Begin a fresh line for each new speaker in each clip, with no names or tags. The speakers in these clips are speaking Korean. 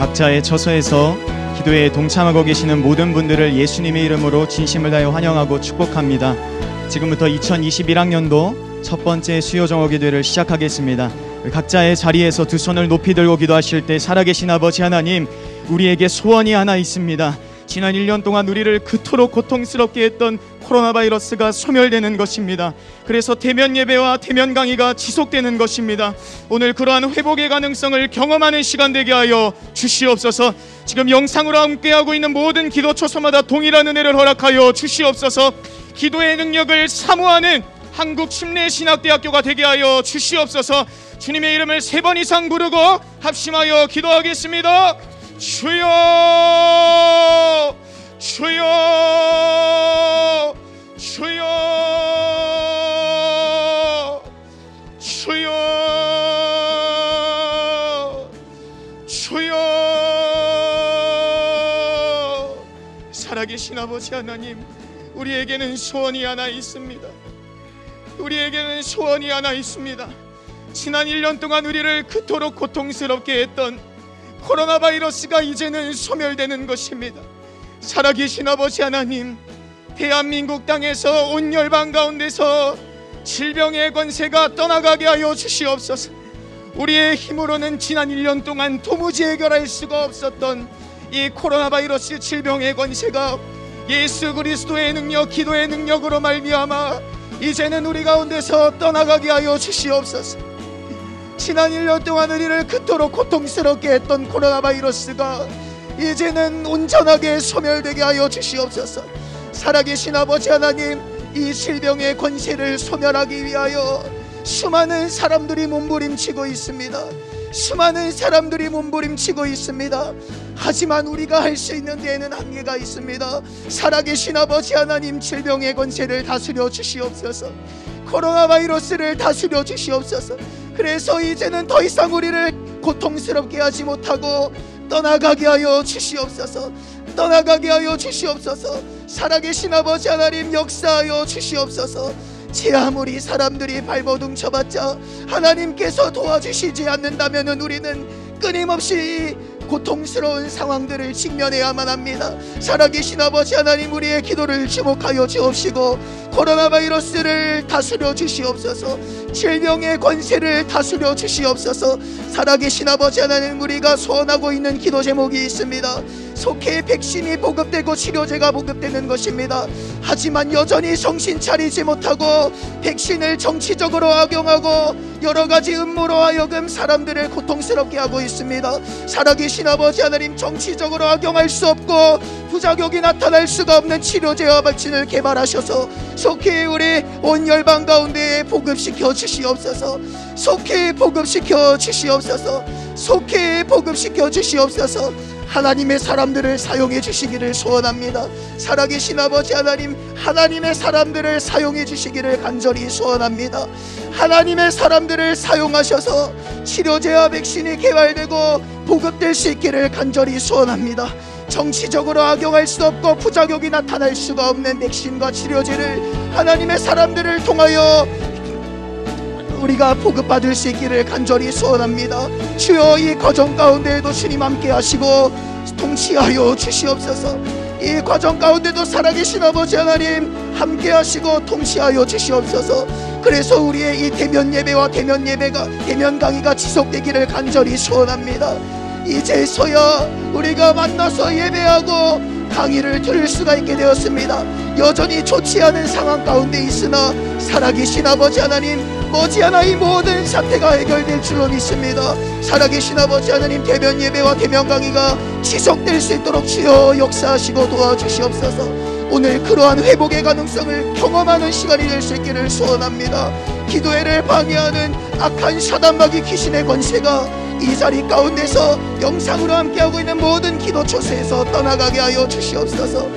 각자의 처소에서 기도에 동참하고 계시는 모든 분들을 예수님의 이름으로 진심을 다해 환영하고 축복합니다. 지금부터 2021학년도 첫 번째 수요 정오 기도를 시작하겠습니다. 각자의 자리에서 두 손을 높이 들고 기도하실 때 살아계신 아버지 하나님, 우리에게 소원이 하나 있습니다. 지난 1년 동안 우리를 그토록 고통스럽게 했던 코로나 바이러스가 소멸되는 것입니다. 그래서 대면 예배와 대면 강의가 지속되는 것입니다. 오늘 그러한 회복의 가능성을 경험하는 시간 되게 하여 주시옵소서. 지금 영상으로 함께하고 있는 모든 기도 초소마다 동일한 은혜를 허락하여 주시옵소서. 기도의 능력을 사모하는 한국 침례신학대학교가 되게 하여 주시옵소서. 주님의 이름을 3번 이상 부르고 합심하여 기도하겠습니다. 주여, 주여, 주여, 주여, 주여. 살아계신 아버지 하나님, 우리에게는 소원이 하나 있습니다. 우리에게는 소원이 하나 있습니다. 지난 1년 동안 우리를 그토록 고통스럽게 했던 코로나 바이러스가 이제는 소멸되는 것입니다. 살아계신 아버지 하나님, 대한민국 땅에서 온 열방 가운데서 질병의 권세가 떠나가게 하여 주시옵소서. 우리의 힘으로는 지난 1년 동안 도무지 해결할 수가 없었던 이 코로나 바이러스 질병의 권세가 예수 그리스도의 능력, 기도의 능력으로 말미암아 이제는 우리 가운데서 떠나가게 하여 주시옵소서. 지난 1년 동안 우리를 그토록 고통스럽게 했던 코로나 바이러스가 이제는 온전하게 소멸되게 하여 주시옵소서. 살아계신 아버지 하나님, 이 질병의 권세를 소멸하기 위하여 수많은 사람들이 몸부림치고 있습니다. 수많은 사람들이 몸부림치고 있습니다. 하지만 우리가 할 수 있는 데에는 한계가 있습니다. 살아계신 아버지 하나님, 질병의 권세를 다스려 주시옵소서. 코로나 바이러스를 다스려 주시옵소서. 그래서 이제는 더 이상 우리를 고통스럽게 하지 못하고 떠나가게 하여 주시옵소서. 떠나가게 하여 주시옵소서. 살아계신 아버지 하나님, 역사하여 주시옵소서. 제 아무리 사람들이 발버둥 쳐봤자 하나님께서 도와주시지 않는다면 우리는 끊임없이 고통스러운 상황들을 직면해야만 합니다. 살아계신 아버지 하나님, 우리의 기도를 주목하여 주옵시고 코로나 바이러스를 다스려 주시옵소서. 질병의 권세를 다스려 주시옵소서. 살아계신 아버지 하나님, 우리가 소원하고 있는 기도 제목이 있습니다. 속해 백신이 보급되고 치료제가 보급되는 것입니다. 하지만 여전히 정신 차리지 못하고 백신을 정치적으로 악용하고 여러가지 음모로 하여금 사람들을 고통스럽게 하고 있습니다. 살아계신 아버지 하나님, 정치적으로 악용할 수 없고 부작용이 나타날 수가 없는 치료제와 백신을 개발하셔서 속히 우리 온 열방 가운데 보급시켜 주시옵소서. 속히 보급시켜 주시옵소서. 속히 보급시켜 주시옵소서. 하나님의 사람들을 사용해 주시기를 소원합니다. 살아계신 아버지 하나님, 하나님의 사람들을 사용해 주시기를 간절히 소원합니다. 하나님의 사람들을 사용하셔서 치료제와 백신이 개발되고 보급될 수 있기를 간절히 소원합니다. 정치적으로 악용할 수 없고 부작용이 나타날 수가 없는 백신과 치료제를 하나님의 사람들을 통하여 우리가 보급받을 수 있기를 간절히 소원합니다. 주여, 이 과정 가운데에도 주님 함께 하시고 통치하여 주시옵소서. 이 과정 가운데도 살아계신 아버지 하나님 함께 하시고 통치하여 주시옵소서. 그래서 우리의 이 대면 예배와 대면 강의가 지속되기를 간절히 소원합니다. 이제서야 우리가 만나서 예배하고 강의를 들을 수가 있게 되었습니다. 여전히 좋지 않은 상황 가운데 있으나 살아계신 아버지 하나님, 머지않아 이 모든 사태가 해결될 줄로 믿습니다. 살아계신 아버지 하나님, 대면 예배와 대면 강의가 지속될 수 있도록 주여 역사하시고 도와주시옵소서. 오늘 그러한 회복의 가능성을 경험하는 시간이 될 수 있기를 소원합니다. 기도회를 방해하는 악한 사단마귀 귀신의 권세가 이 자리 가운데서 영상으로 함께하고 있는 모든 기도 초소에서 떠나가게 하여 주시옵소서.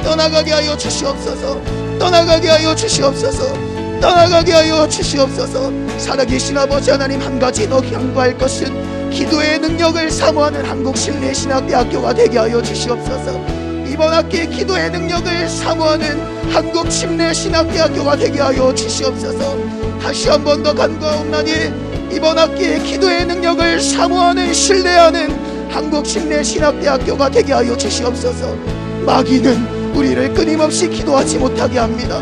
떠나가게 하여 주시옵소서. 떠나가게 하여 주시옵소서. 떠나가게 하여 주시옵소서. 살아계신 아버지 하나님, 한 가지 더 강구할 것은 기도의 능력을 사모하는 한국침례신학대학교가 되게 하여 주시옵소서. 이번 학기에 기도의 능력을 사모하는 한국침례신학대학교가 되게 하여 주시옵소서. 다시 한 번 더 간구하옵나니 이번 학기에 기도의 능력을 사모하는, 신뢰하는
한국심례신학대학교가 되게 하여 주시옵소서. 마귀는 우리를 끊임없이 기도하지 못하게 합니다.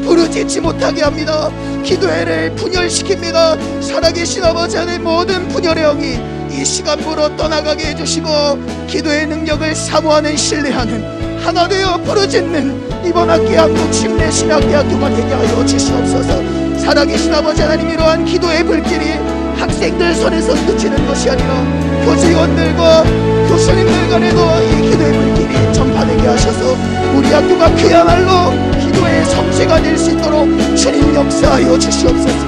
부르짖지 못하게 합니다. 기도회를 분열시킵니다. 살아계신 아버지 하나님, 모든 분열의 영이 이 시간부로 떠나가게 해주시고 기도의 능력을 사모하는, 신뢰하는, 하나 되어 부르짖는 이번 학기 한국심례신학대학교가 되게 하여 주시옵소서. 살아계신 아버지 하나님, 이러한 기도의 불길이 학생들 손에서 그치는 것이 아니라 교직원들과 교수님들 간에도 이 기도의 불길이 전파되게 하셔서 우리 학교가 그야말로 기도의 성지가 될 수 있도록 주님 역사하여 주시옵소서.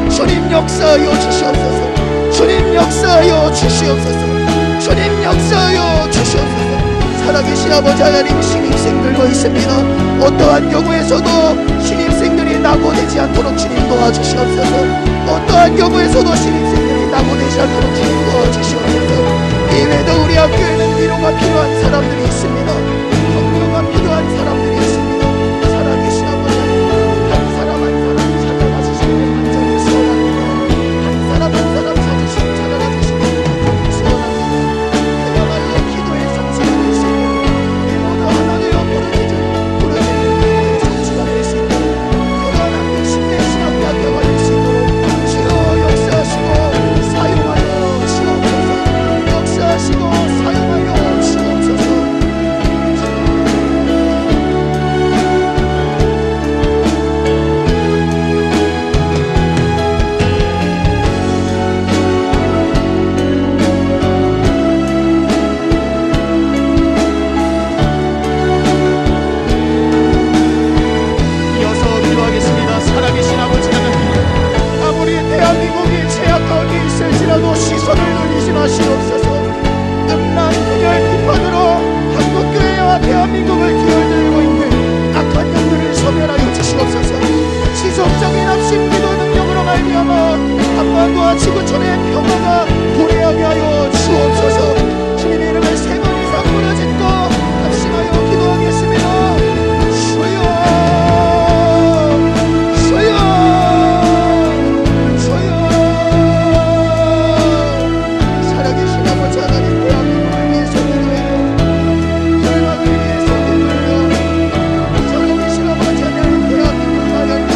주님 역사하여 주시옵소서. 주님 역사하여 주시옵소서. 주님 역사하여 주시옵소서. 살아계신 아버지 하나님, 신입생들도 있습니다. 어떠한 경우에서도 신입생들이 낙오되지 않도록 주님 도와주시옵소서. 어떠한 경우에서도 신입생들이 낙오되지 않도록 주님 도와주시옵소서. 이외에도 우리 학교에는 위로가 필요한 사람들이 있습니다. 격려가 필요한 사람들이 있습니다. 살아계신 아버지 하나님, 한 사람 한 사람 찾아가 주시기를 간절히 소원합니다. 한 사람 한 사람 찾으시고 찾아가 주시기를 간절히 소원합니다. 그야말로 기도의 성지가 될 수 있도록 우리 모두 하나 되어 부르짖는 기도의 성지가 될 수 있도록 그러한 한국심례신학대학교가 될 수 있도록 주여 역사하시고 사용하여 주옵소서. 역사하시고 사용하여 주옵소서. 이어서 기도하겠습니다. 살아계신 아버지 하나님, 아무리 대한민국이 죄악 가운데 있을지라도 시선을 돌리지 마시옵소서. 음란 분열 비판으로 한국교회와 대한민국을 기어들고 있는 악한 영들을 소멸하여 주시옵소서. 지속적인 합심 기도 능력으로 말미암아 한반도와 지구촌의 평화가 도래하게 하여 주옵소서. 주님의 이름을 3번 이상 부르짖고 합심하여 기도하겠습니다. 주여, 주여, 주여. 살아계신 아버지 하나님, 대한민국을 위해서 기도해요. 열방을 위해서 기도해요. 살아계신 아버지 하나님, 대한민국 나라까지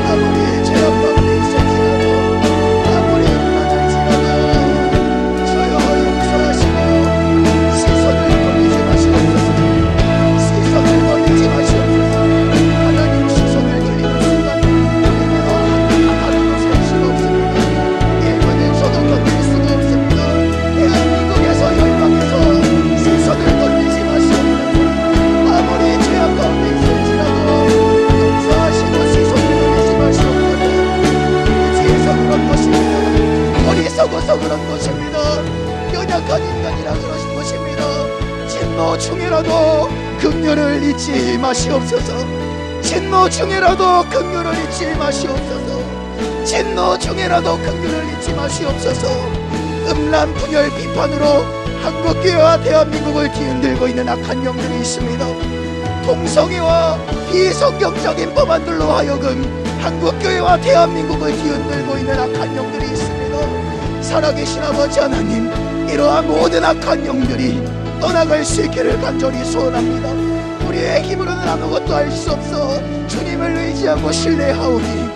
아무리 죄악 가운데 있을지라도, 아무리 음란할지라도 주여 용서하시고 시선을 돌리지 마시옵소서. 시선을 돌리지 마시옵소서. 하나님 시선을 돌리는 순간 우리는 하루도 살 수가 없습니다. 1분일서도 견딜 수가 없습니다. 대한민국에서 열방에서 시선을 돌리지 마시옵소서. 아무리 죄악 가운데 있을지라도 용서하시고 시선을 돌리지 마시옵소서. 무지해서 그런 것입니다. 어리석어서 그런 것입니다. 연약한 인간이라 그러신 것입니다. 진노 중에라도 긍휼을 잊지 마시옵소서. 진노 중에라도 긍휼을 잊지 마시옵소서. 진노 중에라도 긍휼을 잊지 마시옵소서. 음란 분열 비판으로 한국교회와 대한민국을 뒤흔들고 있는 악한 영들이 있습니다. 동성애와 비성경적인 법안들로 하여금 한국교회와 대한민국을 뒤흔들고 있는 악한 영들이 있습니다. 살아계신 아버지 하나님, 이러한 모든 악한 영들이 떠나갈 수 있기를 간절히 소원합니다. 우리의 힘으로는 아무것도 할 수 없어 주님을 의지하고 신뢰하오니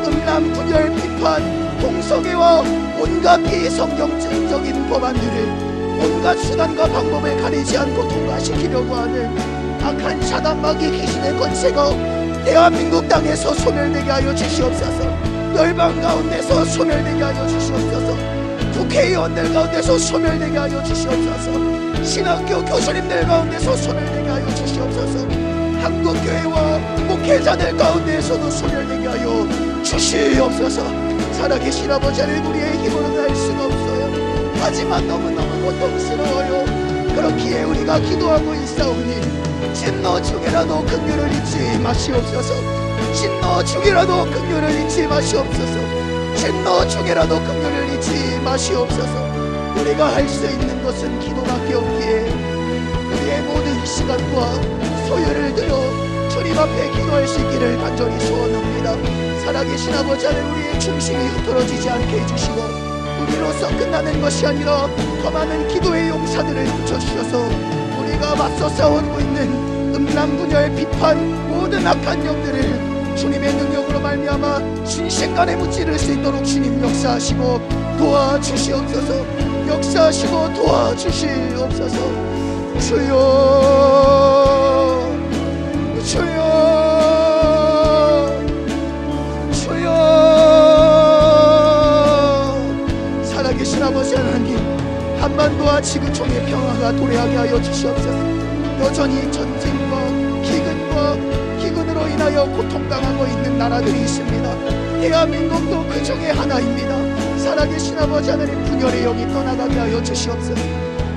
음란 분열 비판 동성애와 온갖 비성경적인 법안들을 온갖 수단과 방법을 가리지 않고 통과시키려고 하는 악한 사단마귀 귀신의 권세가 대한민국 땅에서 소멸되게 하여 주시옵소서. 열방 가운데서 소멸되게 하여 주시옵소서. 국회의원들 가운데서 소멸되게 하여 주시옵소서. 신학교 교수님들 가운데서 소멸되게 하여 주시옵소서. 한국교회와 목회자들 가운데서도 소멸되게 하여 주시옵소서. 살아계신 아버지 하나님, 우리의 힘으로는 할 수가 없어요. 하지만 너무너무 고통스러워요. 그렇기에 우리가 기도하고 있사오니 진노 중이라도 긍휼을 잊지 마시옵소서. 진노 중이라도 긍휼을 잊지 마시옵소서. 진노 중이라도 긍휼을 잊지 마시옵소서. 우리가 할 수 있는 것은 기도밖에 없기에 우리의 모든 시간과 소요를 들여 주님 앞에 기도할 수 있기를 간절히 소원합니다. 살아계신 아버지 하나님, 우리의 중심이 흐트러지지 않게 해주시고 우리로서 끝나는 것이 아니라 더 많은 기도의 용사들을 붙여주셔서 우리가 맞서 싸우고 있는 음란분열 비판 모든 악한 영들을 주님의 능력으로 말미암아 순식간에 무찌를 수 있도록 주님 역사하시고 도와주시옵소서. 역사하시고 도와주시옵소서. 주여 주여 주여. 살아계신 아버지 하나님, 한반도와 지구촌의 평화가 도래하게 하여 주시옵소서. 여전히 전쟁과 기근으로 인하여 고통당하고 있는 나라들이 있습니다. 대한민국도 그 중에 하나입니다. 살아계신 아버지 하나님, 분열의 영이 떠나가게 하여 주시옵소서.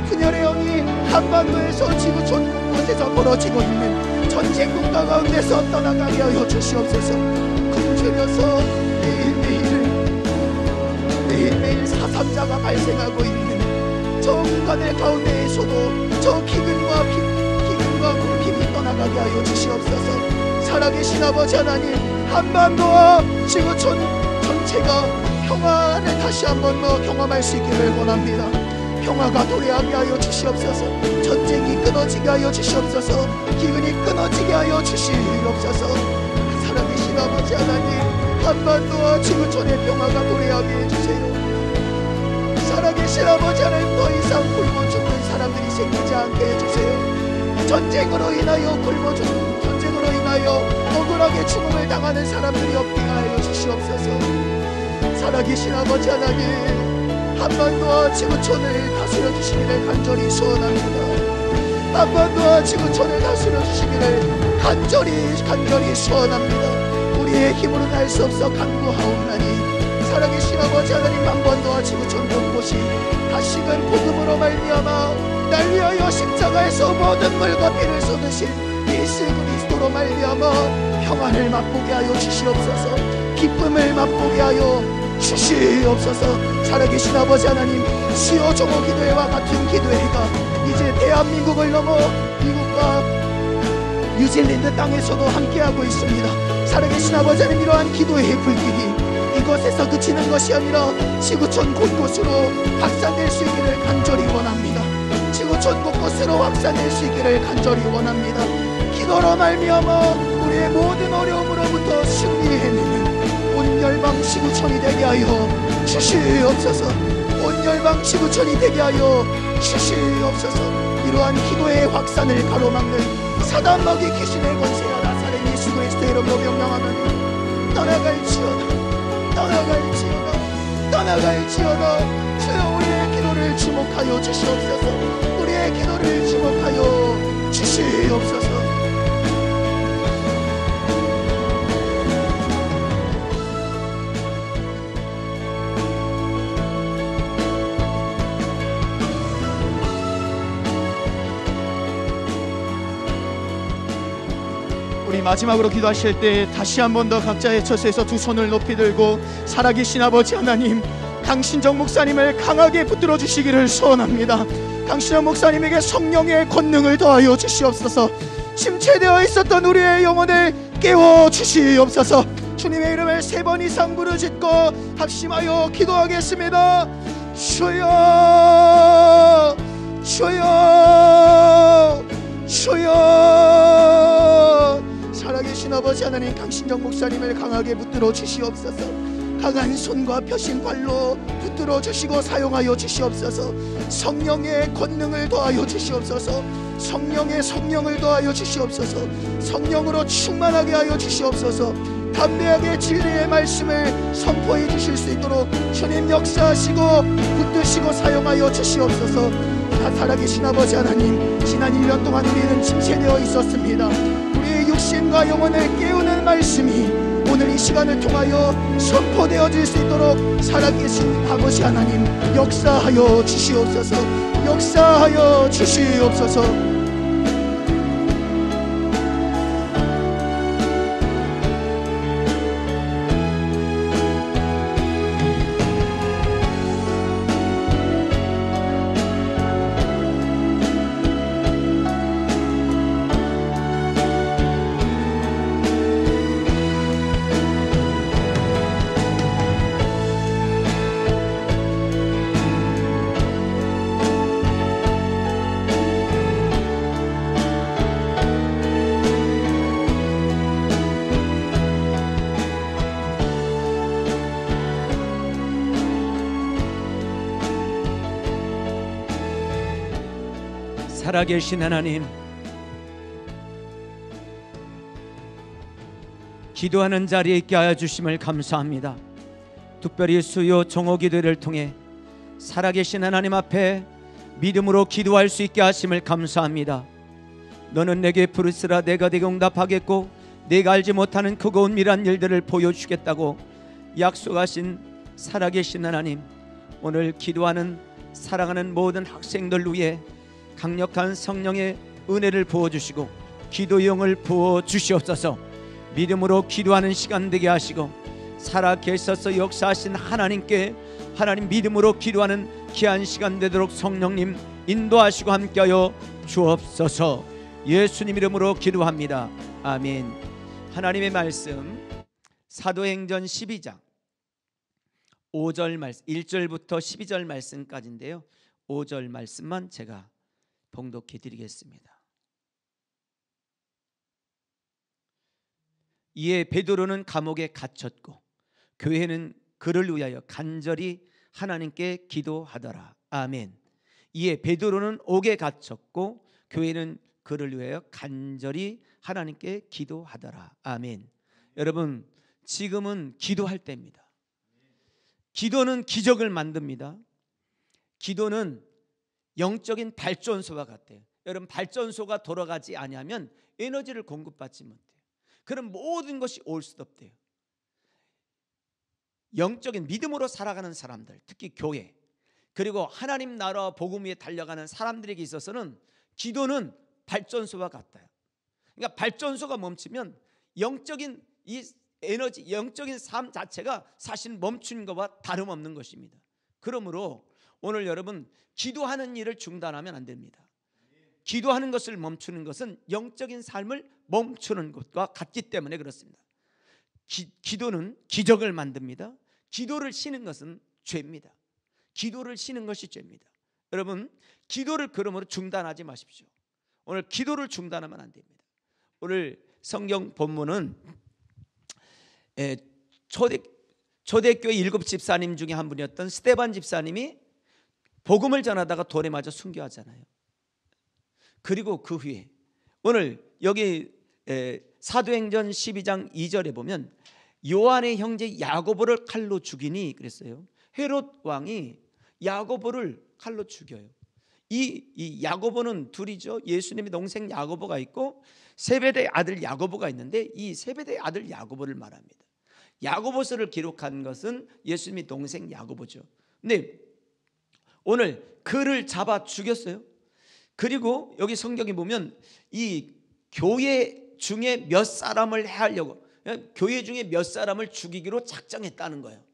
분열의 영이 한반도에서 지구촌 곳곳에서 벌어지고 있는 전쟁 국가 가운데서 떠나가게 하여 주시옵소서. 굶주려서 매일매일 사상자가 발생하고 있는 저 국가들 가운데에서도 저 기근과 굶김이 떠나가게 하여 주시옵소서. 살아계신 아버지 하나님, 한반도와 지구촌 전체가 평화를 다시 한번 더 경험할 수 있기를 원합니다. 평화가 도래하게 하여 주시옵소서. 전쟁이 끊어지게 하여 주시옵소서. 기근이 끊어지게 하여 주시옵소서. 살아계신 아버지 하나님, 한반도와 지구촌의 평화가 도래하게 해주세요. 살아계신 아버지 하나님, 더 이상 굶어 죽는 사람들이 생기지 않게 해주세요. 전쟁으로 인하여 굶어 죽는, 전쟁으로 인하여 억울하게 죽음을 당하는 사람들이 없게 하여 주시옵소서. 살아계신 아버지 하나님, 한반도와 지구촌을 다스려 주시기를 간절히 소원합니다. 한반도와 지구촌을 다스려 주시기를 간절히 소원합니다. 우리의 힘으로는 할 수 없어 간구하옵나니 살아계신 아버지 하나님, 한반도와 지구촌 곳곳이 다시금 복음으로 말미암아 날 위하여 십자가에서 모든 물과 피를 쏟으신 예수 그리스도로 말미암아 평안을 맛보게 하여 주시옵소서. 기쁨을 맛보게 하여 주시옵소서. 살아계신 아버지 하나님, 수요 종호 기도회와 같은 기도회가 이제 대한민국을 넘어 미국과 뉴질랜드 땅에서도 함께하고 있습니다. 살아계신 아버지 하나님, 이러한 기도회의 불길이 이곳에서 그치는 것이 아니라 지구촌 곳곳으로 확산될 수 있기를 간절히 원합니다. 지구촌 곳곳으로 확산될 수 있기를 간절히 원합니다. 기도로 말미암아 우리의 모든 어려움으로부터 승리해내는 온 열방 지구촌이 되게 하여 주시옵소서. 온 열방 지구촌이 되게 하여 주시옵소서. 이러한 기도의 확산을 가로막는 사단 마귀 귀신의 권세야 나사렛 예수 그리스도의 이름으로 명령하노니 떠나갈지어다. 주여, 우리의 기도를 주목하여 주시옵소서. 우리의 기도를 주목하여 주시옵소서.
우리 마지막으로 기도하실 때 다시 한 번 더 각자의 처소에서 두 손을 높이 들고 살아계신 아버지 하나님, 강신정 목사님을 강하게 붙들어 주시기를 소원합니다. 강신정 목사님에게 성령의 권능을 더하여 주시옵소서. 침체되어 있었던 우리의 영혼을 깨워 주시옵소서. 주님의 이름을 3번 이상 부르짖고 합심하여 기도하겠습니다. 주여, 주여, 주여. 살아계신 아버지 하나님, 강신정 목사님을 강하게 붙들어 주시옵소서. 강한 손과 펴신 발로 붙들어 주시고 사용하여 주시옵소서. 성령의 권능을 더하여 주시옵소서. 성령을 더하여 주시옵소서. 성령으로 충만하게 하여 주시옵소서. 담대하게 진리의 말씀을 선포해 주실 수 있도록 주님 역사하시고 붙드시고 사용하여 주시옵소서. 살아계신 아버지 하나님, 지난 1년 동안 우리는 침체되어 있었습니다. 우리의 육신과 영혼을 깨우는 말씀이 오늘 이 시간을 통하여 선포되어질 수 있도록 살아계신 아버지 하나님, 역사하여 주시옵소서. 역사하여 주시옵소서.
살아계신 하나님, 기도하는 자리에 있게 하여 주심을 감사합니다. 특별히 수요 종호 기도를 통해 살아계신 하나님 앞에 믿음으로 기도할 수 있게 하심을 감사합니다. 너는 내게 부르시라 내가 내게 응답하겠고 내가 알지 못하는 크고 은밀한 일들을 보여주겠다고 약속하신 살아계신 하나님, 오늘 기도하는 사랑하는 모든 학생들 위해 강력한 성령의 은혜를 부어주시고 기도의 영을 부어주시옵소서. 믿음으로 기도하는 시간 되게 하시고 살아계셔서 역사하신 하나님께 하나님 믿음으로 기도하는 귀한 시간 되도록 성령님 인도하시고 함께하여 주옵소서. 예수님 이름으로 기도합니다. 아멘. 하나님의 말씀 사도행전 12장 5절 말씀 1절부터 12절 말씀까지인데요, 5절 말씀만 제가 봉독해 드리겠습니다. 이에 베드로는 감옥에 갇혔고 교회는 그를 위하여 간절히 하나님께 기도하더라. 아멘. 이에 베드로는 옥에 갇혔고 교회는 그를 위하여 간절히 하나님께 기도하더라. 아멘. 여러분, 지금은 기도할 때입니다. 기도는 기적을 만듭니다. 기도는 영적인 발전소와 같아요. 여러분, 발전소가 돌아가지 아니하면 에너지를 공급받지 못해요. 그럼 모든 것이 올 수도 없대요. 영적인 믿음으로 살아가는 사람들, 특히 교회, 그리고 하나님 나라와 복음 위에 달려가는 사람들에게 있어서는 기도는 발전소와 같아요. 그러니까 발전소가 멈추면 영적인 이 에너지, 영적인 삶 자체가 사실 멈춘 것과 다름없는 것입니다. 그러므로 오늘 여러분, 기도하는 일을 중단하면 안 됩니다. 기도하는 것을 멈추는 것은 영적인 삶을 멈추는 것과 같기 때문에 그렇습니다. 기도는 기적을 만듭니다. 기도를 쉬는 것은 죄입니다. 기도를 쉬는 것이 죄입니다. 여러분, 기도를 그러므로 중단하지 마십시오. 오늘 기도를 중단하면 안 됩니다. 오늘 성경 본문은 초대교회 7 집사님 중에 한 분이었던 스데반 집사님이 복음을 전하다가 돌에 맞아 순교하잖아요. 그리고 그 후에 오늘 여기 사도행전 12장 2절에 보면 요한의 형제 야고보를 칼로 죽이니 그랬어요. 헤롯 왕이 야고보를 칼로 죽여요. 이 야고보는 둘이죠. 예수님의 동생 야고보가 있고 세베대의 아들 야고보가 있는데 이 세베대의 아들 야고보를 말합니다. 야고보서를 기록한 것은 예수님의 동생 야고보죠. 근데 오늘 그를 잡아 죽였어요. 그리고 여기 성경에 보면 이 교회 중에 몇 사람을 해하려고, 교회 중에 몇 사람을 죽이기로 작정했다는 거예요.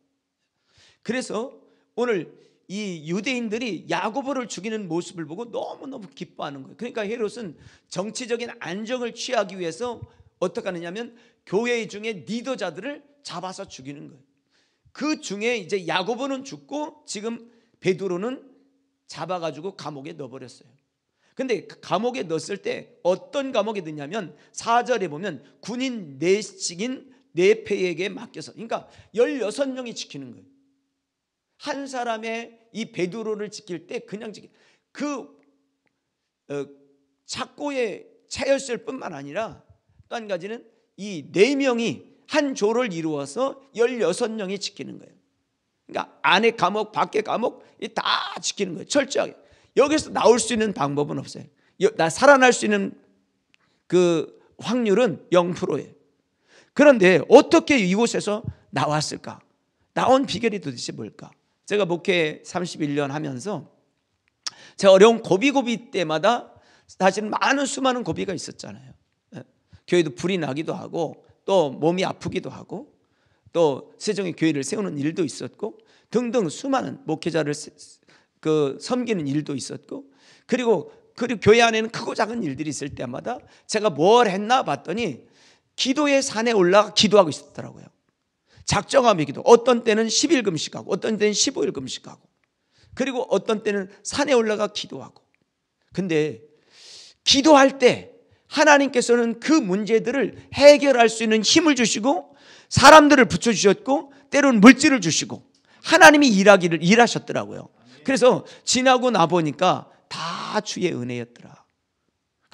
그래서 오늘 이 유대인들이 야고보를 죽이는 모습을 보고 너무너무 기뻐하는 거예요. 그러니까 헤롯은 정치적인 안정을 취하기 위해서 어떻게 하느냐면 교회 중에 리더자들을 잡아서 죽이는 거예요. 그 중에 이제 야고보는 죽고 지금 베드로는 잡아가지고 감옥에 넣어버렸어요. 근데 그 감옥에 넣었을 때 어떤 감옥에 넣냐면 4절에 보면 군인 내식인 네페에게 맡겨서, 그러니까 16명이 지키는 거예요. 한 사람의 이 베드로를 지킬 때 그냥 그 착고에 차였을 뿐만 아니라 또 한 가지는 이 4명이 한 조를 이루어서 16명이 지키는 거예요. 그러니까 안에 감옥 밖에 감옥 다 지키는 거예요. 철저하게. 여기서 나올 수 있는 방법은 없어요. 살아날 수 있는 그 확률은 0%예요. 그런데 어떻게 이곳에서 나왔을까? 나온 비결이 도대체 뭘까? 제가 목회 31년 하면서 제가 어려운 고비 때마다 사실 많은 수많은 고비가 있었잖아요. 교회도 불이 나기도 하고 또 몸이 아프기도 하고 또 세종의 교회를 세우는 일도 있었고 등등 수많은 목회자를 섬기는 일도 있었고 그리고 교회 안에는 크고 작은 일들이 있을 때마다 제가 뭘 했나 봤더니 기도의 산에 올라가 기도하고 있었더라고요. 작정하며 기도. 어떤 때는 10일 금식하고 어떤 때는 15일 금식하고 그리고 어떤 때는 산에 올라가 기도하고. 근데 기도할 때 하나님께서는 그 문제들을 해결할 수 있는 힘을 주시고 사람들을 붙여주셨고 때로는 물질을 주시고 하나님이 일하셨더라고요. 그래서 지나고 나보니까 다 주의 은혜였더라.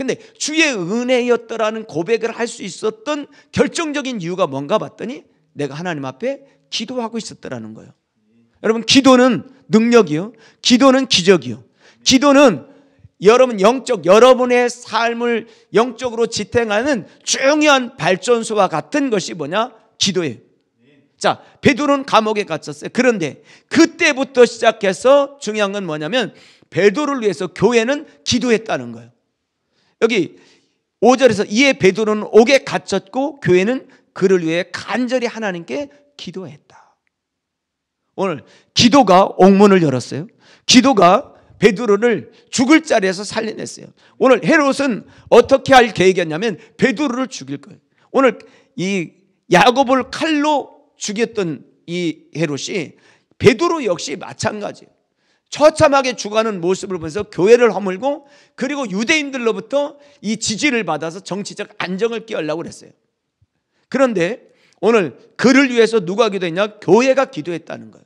근데 주의 은혜였더라는 고백을 할 수 있었던 결정적인 이유가 뭔가 봤더니 내가 하나님 앞에 기도하고 있었더라는 거예요. 여러분, 기도는 능력이요, 기도는 기적이요, 기도는 여러분 여러분의 삶을 영적으로 지탱하는 중요한 발전소와 같은 것이 뭐냐? 기도예요. 자, 베드로는 감옥에 갇혔어요. 그런데 그때부터 시작해서 중요한 건 뭐냐면 베드로를 위해서 교회는 기도했다는 거예요. 여기 5절에서 이에 베드로는 옥에 갇혔고 교회는 그를 위해 간절히 하나님께 기도했다. 오늘 기도가 옥문을 열었어요. 기도가 베드로를 죽을 자리에서 살려냈어요. 오늘 헤롯은 어떻게 할 계획이었냐면 베드로를 죽일 거예요. 오늘 이 야고보를 칼로 죽였던 이 헤롯이 베드로 역시 마찬가지예요. 처참하게 죽어가는 모습을 보면서 교회를 허물고 그리고 유대인들로부터 이 지지를 받아서 정치적 안정을 끼우려고 그랬어요. 그런데 오늘 그를 위해서 누가 기도했냐? 교회가 기도했다는 거예요.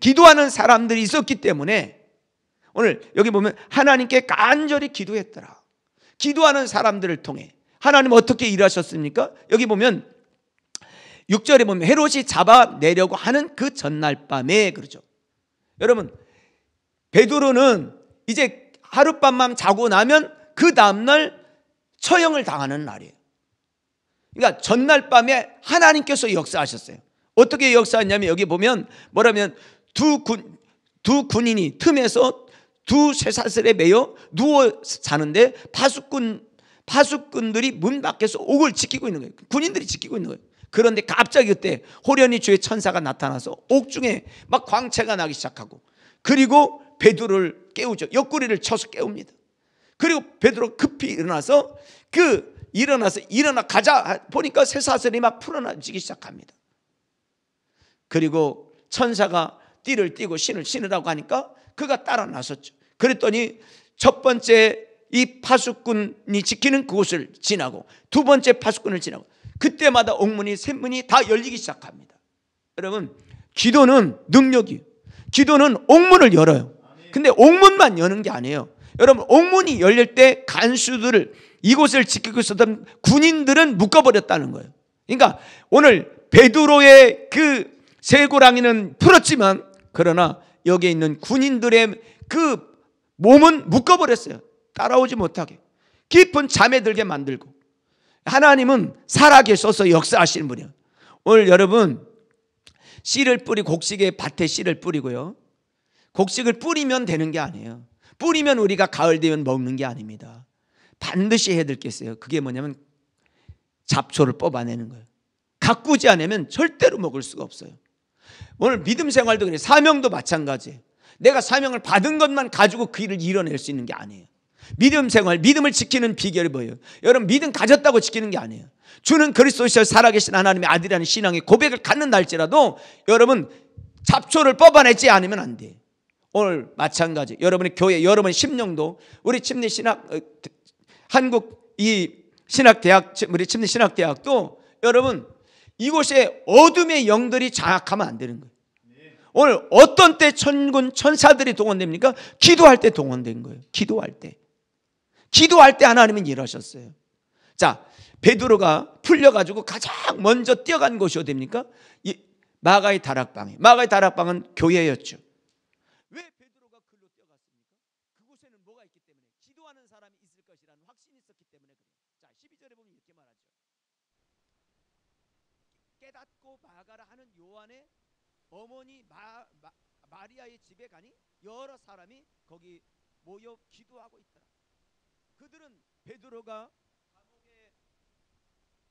기도하는 사람들이 있었기 때문에 오늘 여기 보면 하나님께 간절히 기도했더라. 기도하는 사람들을 통해 하나님 어떻게 일하셨습니까? 여기 보면 6절에 보면 헤롯이 잡아내려고 하는 그 전날 밤에 그러죠. 여러분, 베드로는 이제 하룻밤만 자고 나면 그 다음날 처형을 당하는 날이에요. 그러니까 전날 밤에 하나님께서 역사하셨어요. 어떻게 역사했냐면 여기 보면 뭐라면 두 군인이 틈에서 두 쇠사슬에 매여 누워 자는데 파수꾼들이 문 밖에서 옥을 지키고 있는 거예요. 군인들이 지키고 있는 거예요. 그런데 갑자기 그때 호련히 주의 천사가 나타나서 옥중에 막 광채가 나기 시작하고 그리고 베드로를 깨우죠. 옆구리를 쳐서 깨웁니다. 그리고 베드로가 급히 일어나서 일어나 가자 보니까 쇠사슬이 막 풀어지기 시작합니다. 그리고 천사가 띠를 띠고 신을 신으라고 하니까 그가 따라 나섰죠. 그랬더니 첫 번째 이 파수꾼이 지키는 그곳을 지나고 두 번째 파수꾼을 지나고 그때마다 옥문이 셋문이 다 열리기 시작합니다. 여러분, 기도는 능력이에요. 기도는 옥문을 열어요. 근데 옥문만 여는 게 아니에요. 여러분, 옥문이 열릴 때 간수들을 이곳을 지키고 있었던 군인들은 묶어버렸다는 거예요. 그러니까 오늘 베드로의 그 쇠고랑이는 풀었지만 그러나 여기에 있는 군인들의 그 몸은 묶어버렸어요. 따라오지 못하게 깊은 잠에 들게 만들고. 하나님은 살아계셔서 역사하시는 분이에요. 오늘 여러분, 씨를 곡식에 밭에 씨를 뿌리고요, 곡식을 뿌리면 되는 게 아니에요. 뿌리면 우리가 가을 되면 먹는 게 아닙니다. 반드시 해야 될 게 있어요. 그게 뭐냐면 잡초를 뽑아내는 거예요. 가꾸지 않으면 절대로 먹을 수가 없어요. 오늘 믿음 생활도 그래요. 사명도 마찬가지예요. 내가 사명을 받은 것만 가지고 그 일을 이뤄낼 수 있는 게 아니에요. 믿음 생활, 믿음을 지키는 비결이 뭐예요? 여러분, 믿음 가졌다고 지키는 게 아니에요. 주는 그리스도시여 살아계신 하나님의 아들이라는 신앙의 고백을 갖는다 할지라도 여러분 잡초를 뽑아내지 않으면 안 돼요. 오늘 마찬가지, 여러분의 교회, 여러분의 심령도 우리 침례신학 한국 이 신학대학, 우리 침례신학대학도 여러분 이곳에 어둠의 영들이 장악하면 안 되는 거예요. 오늘 어떤 때 천군 천사들이 동원됩니까? 기도할 때 동원된 거예요. 기도할 때 하나님은 일하셨어요. 자, 베드로가 풀려가지고 가장 먼저 뛰어간 곳이 어디입니까? 마가의 다락방은 교회였죠. 왜 베드로가 글로 뛰어갔습니까? 그곳에는 뭐가 있기 때문에, 기도하는 사람이 있을 것이라는 확신이 있었기 때문에 그래요. 자, 12절에 보면 이렇게 말하죠. 깨닫고 마가라 하는 요한의 어머니 마리아의 집에 가니 여러 사람이 거기 모여 기도하고 있더라. 그들은 베드로가 감옥에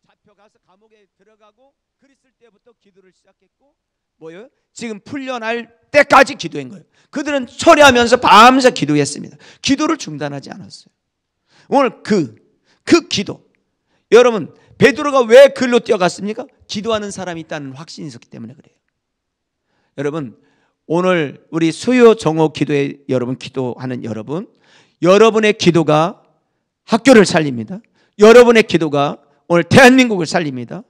잡혀가서 감옥에 들어가고 그랬을 때부터 기도를 시작했고 뭐예요? 지금 풀려날 때까지 기도한 거예요. 그들은 철회하면서 밤새 기도했습니다. 기도를 중단하지 않았어요. 오늘 그 기도, 여러분 베드로가 왜 글로 뛰어갔습니까? 기도하는 사람이 있다는 확신이 있었기 때문에 그래요. 여러분, 오늘 우리 수요 정오 기도에 여러분 기도하는 여러분의 기도가 학교를 살립니다. 여러분의 기도가 오늘 대한민국을 살립니다.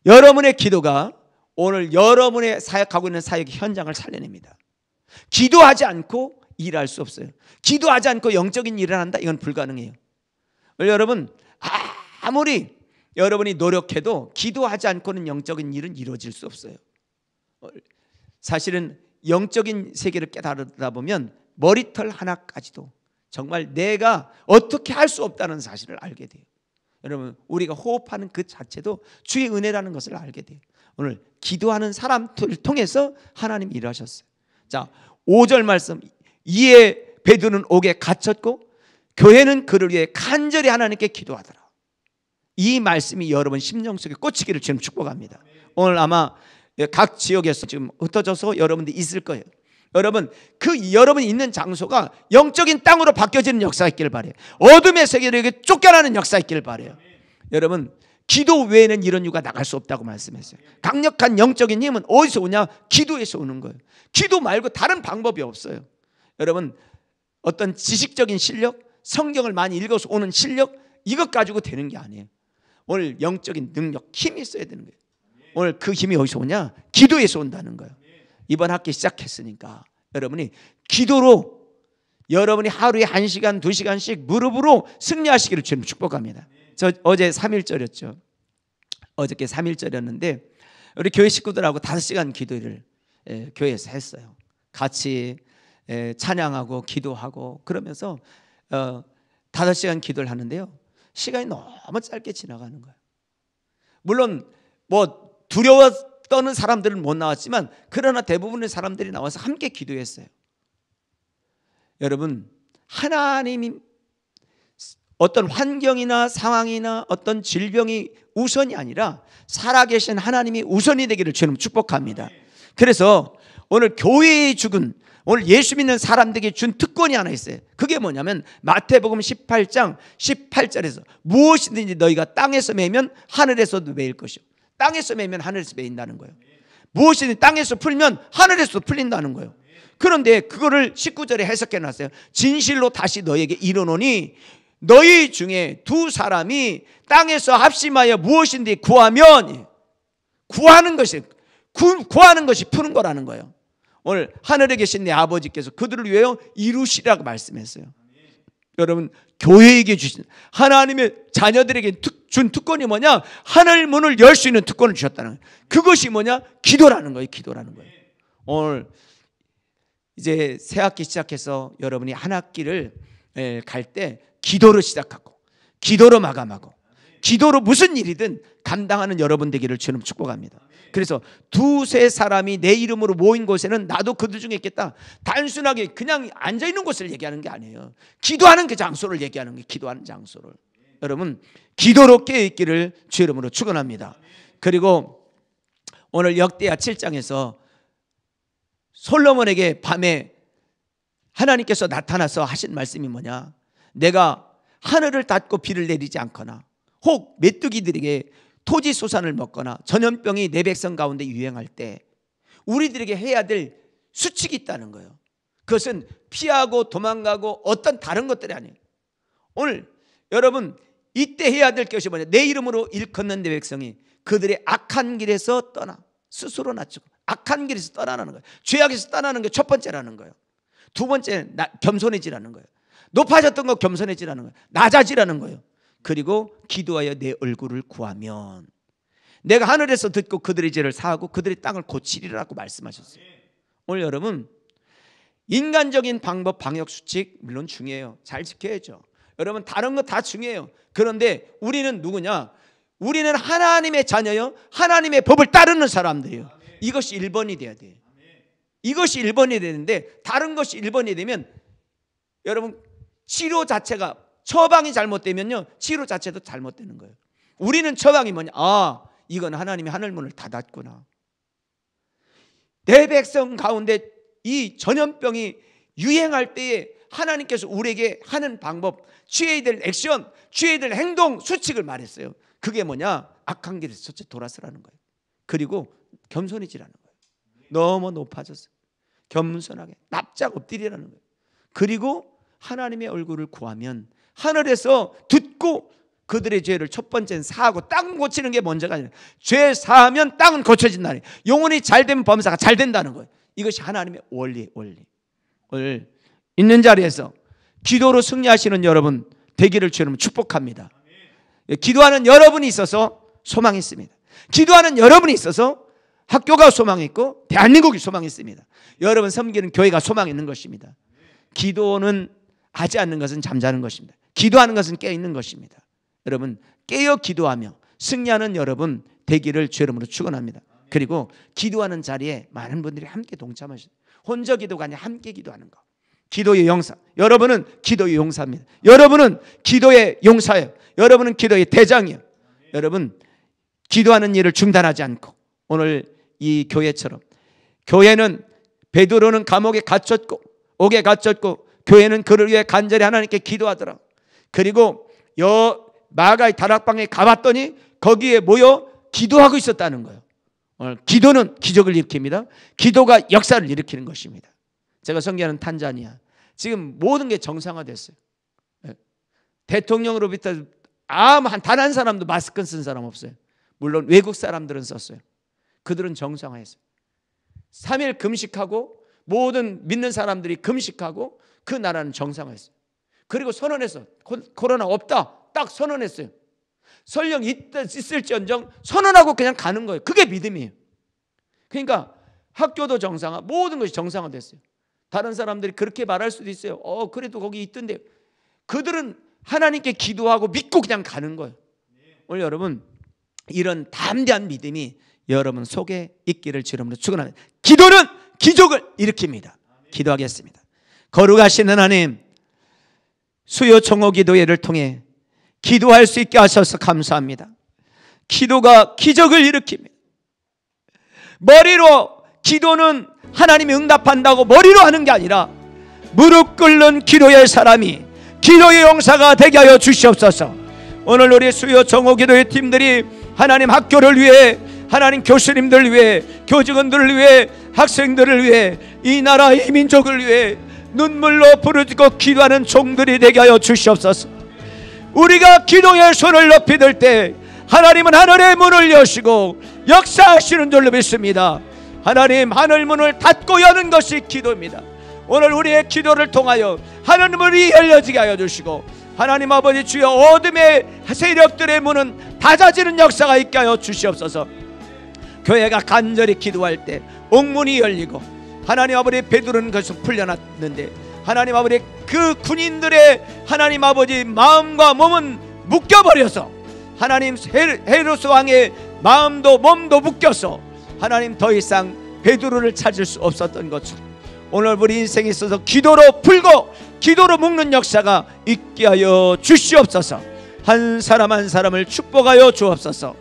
여러분의 기도가 오늘 여러분의 사역하고 있는 사역의 현장을 살려냅니다. 기도하지 않고 일할 수 없어요. 기도하지 않고 영적인 일을 한다? 이건 불가능해요. 여러분, 아무리 여러분이 노력해도 기도하지 않고는 영적인 일은 이루어질 수 없어요. 사실은 영적인 세계를 깨달으다 보면 머리털 하나까지도 정말 내가 어떻게 할 수 없다는 사실을 알게 돼요. 여러분, 우리가 호흡하는 그 자체도 주의 은혜라는 것을 알게 돼요. 오늘 기도하는 사람들을 통해서 하나님이 일하셨어요. 자, 5절 말씀. 이에 베드로는 옥에 갇혔고 교회는 그를 위해 간절히 하나님께 기도하더라. 이 말씀이 여러분 심령 속에 꽂히기를 지금 축복합니다. 오늘 아마 각 지역에서 지금 흩어져서 여러분들이 있을 거예요. 여러분, 그 여러분이 있는 장소가 영적인 땅으로 바뀌어지는 역사가 있기를 바라요. 어둠의 세계에게 쫓겨나는 역사가 있기를 바라요. 여러분, 기도 외에는 이런 이유가 나갈 수 없다고 말씀했어요. 강력한 영적인 힘은 어디서 오냐? 기도에서 오는 거예요. 기도 말고 다른 방법이 없어요. 여러분, 어떤 지식적인 실력, 성경을 많이 읽어서 오는 실력, 이것 가지고 되는 게 아니에요. 오늘 영적인 능력, 힘이 있어야 되는 거예요. 오늘 그 힘이 어디서 오냐? 기도에서 온다는 거예요. 이번 학기 시작했으니까 여러분이 기도로 여러분이 하루에 1시간, 2시간씩 무릎으로 승리하시기를 주님 축복합니다. 저 어제 3일절이었죠. 어저께 3일절이었는데 우리 교회 식구들하고 5시간 기도를 교회에서 했어요. 같이 찬양하고 기도하고 그러면서 5시간 기도를 하는데요. 시간이 너무 짧게 지나가는 거예요. 물론 뭐 두려워 떠는 사람들은 못 나왔지만 그러나 대부분의 사람들이 나와서 함께 기도했어요. 여러분, 하나님이 어떤 환경이나 상황이나 어떤 질병이 우선이 아니라 살아계신 하나님이 우선이 되기를 주님 축복합니다. 그래서 오늘 교회에 죽은, 오늘 예수 믿는 사람들에게 준 특권이 하나 있어요. 그게 뭐냐면 마태복음 18장 18절에서 무엇이든지 너희가 땅에서 매면 하늘에서도 매일 것이요, 땅에서 매면 하늘에서 매인다는 거예요. 무엇이든지 땅에서 풀면 하늘에서도 풀린다는 거예요. 그런데 그거를 19절에 해석해 놨어요. 진실로 다시 너희에게 이르노니 너희 중에 2사람이 땅에서 합심하여 무엇인지 구하면, 구하는 것이 푸는 거라는 거예요. 오늘 하늘에 계신 내 아버지께서 그들을 위하여 이루시라고 말씀했어요. 여러분, 교회에게 주신, 하나님의 자녀들에게 준 특권이 뭐냐? 하늘 문을 열 수 있는 특권을 주셨다는 거예요. 그것이 뭐냐? 기도라는 거예요. 기도라는 거예요. 오늘 이제 새 학기 시작해서 여러분이 한 학기를 갈 때 기도로 시작하고 기도로 마감하고 기도로 무슨 일이든 감당하는 여러분 되기를 주님 축복합니다. 그래서 2-3사람이 내 이름으로 모인 곳에는 나도 그들 중에 있겠다. 단순하게 그냥 앉아있는 곳을 얘기하는 게 아니에요. 기도하는 그 장소를 얘기하는 게, 기도하는 장소를. 여러분, 기도로 깨어있기를 주 이름으로 축원합니다. 그리고 오늘 역대하 7장에서 솔로몬에게 밤에 하나님께서 나타나서 하신 말씀이 뭐냐? 내가 하늘을 닫고 비를 내리지 않거나 혹 메뚜기들에게 토지 소산을 먹거나 전염병이 내 백성 가운데 유행할 때 우리들에게 해야 될 수칙이 있다는 거예요. 그것은 피하고 도망가고 어떤 다른 것들이 아니에요. 오늘 여러분, 이때 해야 될 것이 뭐냐? 내 이름으로 일컫는 내 백성이 그들의 악한 길에서 떠나 스스로 낮추고 악한 길에서 떠나는 거예요. 죄악에서 떠나는 게 첫 번째라는 거예요. 두 번째는 겸손해지라는 거예요. 높아졌던 거 겸손해지라는 거예요. 낮아지라는 거예요. 그리고 기도하여 내 얼굴을 구하면 내가 하늘에서 듣고 그들의 죄를 사하고 그들의 땅을 고치리라고 말씀하셨어요. 오늘 여러분, 인간적인 방법, 방역 수칙 물론 중요해요. 잘 지켜야죠. 여러분, 다른 거 다 중요해요. 그런데 우리는 누구냐? 우리는 하나님의 자녀요, 하나님의 법을 따르는 사람들이에요. 이것이 1번이 돼야 돼요. 이것이 1번이 되는데 다른 것이 1번이 되면 여러분, 치료 자체가, 처방이 잘못되면요 치료 자체도 잘못되는 거예요. 우리는 처방이 뭐냐? 아, 이건 하나님이 하늘문을 닫았구나. 내 백성 가운데 이 전염병이 유행할 때에 하나님께서 우리에게 하는 방법, 취해야 될 액션, 취해야 될 행동, 수칙을 말했어요. 그게 뭐냐? 악한 길에서 첫째 돌아서라는 거예요. 그리고 겸손해지라는 거예요. 너무 높아졌어요. 겸손하게 납작 엎드리라는 거예요. 그리고 하나님의 얼굴을 구하면 하늘에서 듣고 그들의 죄를 첫 번째는 사하고 땅 고치는 게 먼저가 아니라 죄 사하면 땅은 고쳐진다니, 영혼이 잘되면 범사가 잘 된다는 거예요. 이것이 하나님의 원리. 오늘 있는 자리에서 기도로 승리하시는 여러분 되기를 주님 축복합니다. 기도하는 여러분이 있어서 소망이 있습니다. 기도하는 여러분이 있어서 학교가 소망이 있고 대한민국이 소망이 있습니다. 여러분 섬기는 교회가 소망이 있는 것입니다. 기도는 하지 않는 것은 잠자는 것입니다. 기도하는 것은 깨어 있는 것입니다. 여러분 깨어 기도하며 승리하는 여러분 되기를 주 이름으로 축원합니다. 그리고 기도하는 자리에 많은 분들이 함께 동참하시죠. 혼자 기도가 아니라 함께 기도하는 거. 기도의 용사. 여러분은 기도의 용사입니다. 여러분은 기도의 용사예요. 여러분은 기도의 대장이에요. 여러분 기도하는 일을 중단하지 않고 오늘 이 교회처럼 교회는 베드로는 감옥에 갇혔고 옥에 갇혔고 교회는 그를 위해 간절히 하나님께 기도하더라. 그리고 마가의 다락방에 가봤더니 거기에 모여 기도하고 있었다는 거예요. 오늘 기도는 기적을 일으킵니다. 기도가 역사를 일으키는 것입니다. 제가 선교하는 탄자니아 지금 모든 게 정상화됐어요. 대통령으로부터 단 한 사람도 마스크 쓴 사람 없어요. 물론 외국 사람들은 썼어요. 그들은 정상화했어요. 3일 금식하고 모든 믿는 사람들이 금식하고 그 나라는 정상화했어요. 그리고 선언했어. 코로나 없다. 딱 선언했어요. 설령 있을지언정 선언하고 그냥 가는 거예요. 그게 믿음이에요. 그러니까 학교도 정상화, 모든 것이 정상화됐어요. 다른 사람들이 그렇게 말할 수도 있어요. 그래도 거기 있던데. 그들은 하나님께 기도하고 믿고 그냥 가는 거예요. 오늘 여러분 이런 담대한 믿음이 여러분 속에 있기를 주 이름으로 축원합니다. 기도는 기적을 일으킵니다. 기도하겠습니다. 거룩하신 하나님, 수요 청호 기도회를 통해 기도할 수 있게 하셔서 감사합니다. 기도가 기적을 일으킵니다. 머리로 기도는 하나님이 응답한다고 머리로 하는 게 아니라 무릎 꿇는 기도의 사람이 기도의 용사가 되게 하여 주시옵소서. 오늘 우리 수요 청호 기도회 팀들이 하나님 학교를 위해, 하나님 교수님들을 위해, 교직원들을 위해, 학생들을 위해, 이 나라 이 민족을 위해 눈물로 부르짖고 기도하는 종들이 되게 하여 주시옵소서. 우리가 기도의 손을 높이 들 때 하나님은 하늘의 문을 여시고 역사하시는 줄로 믿습니다. 하나님 하늘문을 닫고 여는 것이 기도입니다. 오늘 우리의 기도를 통하여 하늘문이 열려지게 하여 주시고 하나님 아버지 주여 어둠의 세력들의 문은 닫아지는 역사가 있게 하여 주시옵소서. 교회가 간절히 기도할 때 옥문이 열리고 하나님 아버지 베드로는 거기서 풀려났는데 하나님 아버지 그 군인들의 하나님 아버지 마음과 몸은 묶여버려서 하나님 헤로스 왕의 마음도 몸도 묶여서 하나님 더 이상 베드로를 찾을 수 없었던 것처럼 오늘 우리 인생에 있어서 기도로 풀고 기도로 묶는 역사가 있게 하여 주시옵소서. 한 사람 한 사람을 축복하여 주옵소서.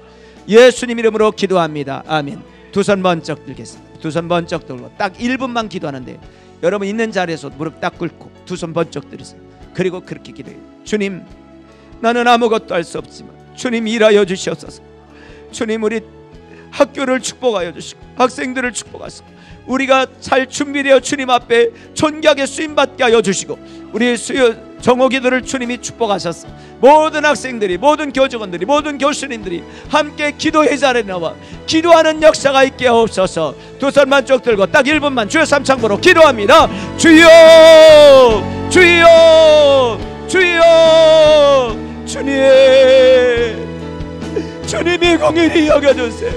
예수님 이름으로 기도합니다. 아멘. 두 손 번쩍 들겠습니다. 두 손 번쩍 들고 딱 1분만 기도하는데 여러분 있는 자리에서 무릎 딱 꿇고 두 손 번쩍 들으세요. 그리고 그렇게 기도해요. 주님, 나는 아무것도 할 수 없지만 주님 일하여 주시옵소서. 주님 우리 학교를 축복하여 주시고 학생들을 축복하시고 우리가 잘 준비되어 주님 앞에 존귀하게 쓰임받게 하여 주시고 우리 수요 정오기도를 주님이 축복하셨어. 모든 학생들이, 모든 교직원들이, 모든 교수님들이 함께 기도의 자리에 나와 기도하는 역사가 있게 하옵소서. 두 손만 쭉 들고 딱 1분만 주여 삼창으로 기도합니다. 주여 주여 주여 주님이 공의히 여겨주세요.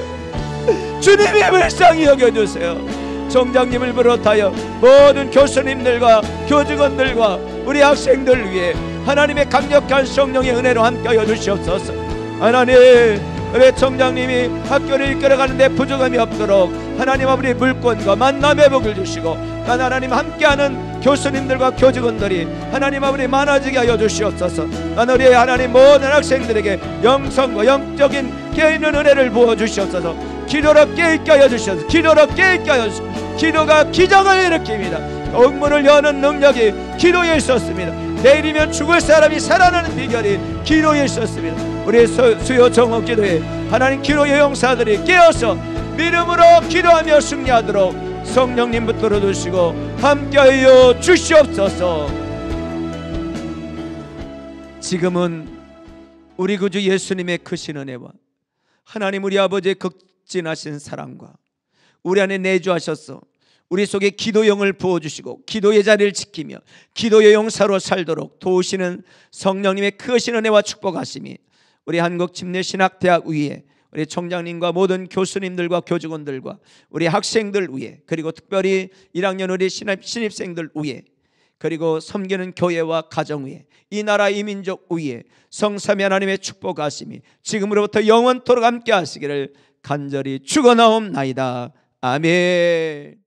주님이 불쌍히 여겨주세요. 총장님을 비롯하여 모든 교수님들과 교직원들과 우리 학생들을 위해 하나님의 강력한 성령의 은혜로 함께하여 주시옵소서. 하나님 우리 총장님이 학교를 이끌어가는데 부족함이 없도록 하나님 아버지 물권과 만남의 복을 주시고 하나님 함께하는 교수님들과 교직원들이 하나님 아버지 많아지게 하여 주시옵소서. 우리 하나님 모든 학생들에게 영성과 영적인 깨있는 은혜를 부어주시옵소서. 기도로 깨있게 하여 주시옵소서. 기도로 깨있게 하여 주시옵소서. 기도가 기적을 일으킵니다. 옥문을 여는 능력이 기도에 있었습니다. 내일이면 죽을 사람이 살아나는 비결이 기도에 있었습니다. 우리 수요 정오 기도에 하나님 기도의 용사들이 깨어서 믿음으로 기도하며 승리하도록 성령님 붙들어 주시고 함께하여 주시옵소서. 지금은 우리 구주 예수님의 크신 은혜와 하나님 우리 아버지의 극진하신 사랑과 우리 안에 내주하셔서 우리 속에 기도의 영을 부어주시고 기도의 자리를 지키며 기도의 용사로 살도록 도우시는 성령님의 크신 은혜와 축복하심이 우리 한국침례신학대학 위에 우리 총장님과 모든 교수님들과 교직원들과 우리 학생들 위에, 그리고 특별히 1학년 우리 신입생들 위에, 그리고 섬기는 교회와 가정 위에, 이 나라 이 민족 위에 성삼위 하나님의 축복하심이 지금으로부터 영원토록 함께 하시기를 간절히 축원하옵나이다. 아멘.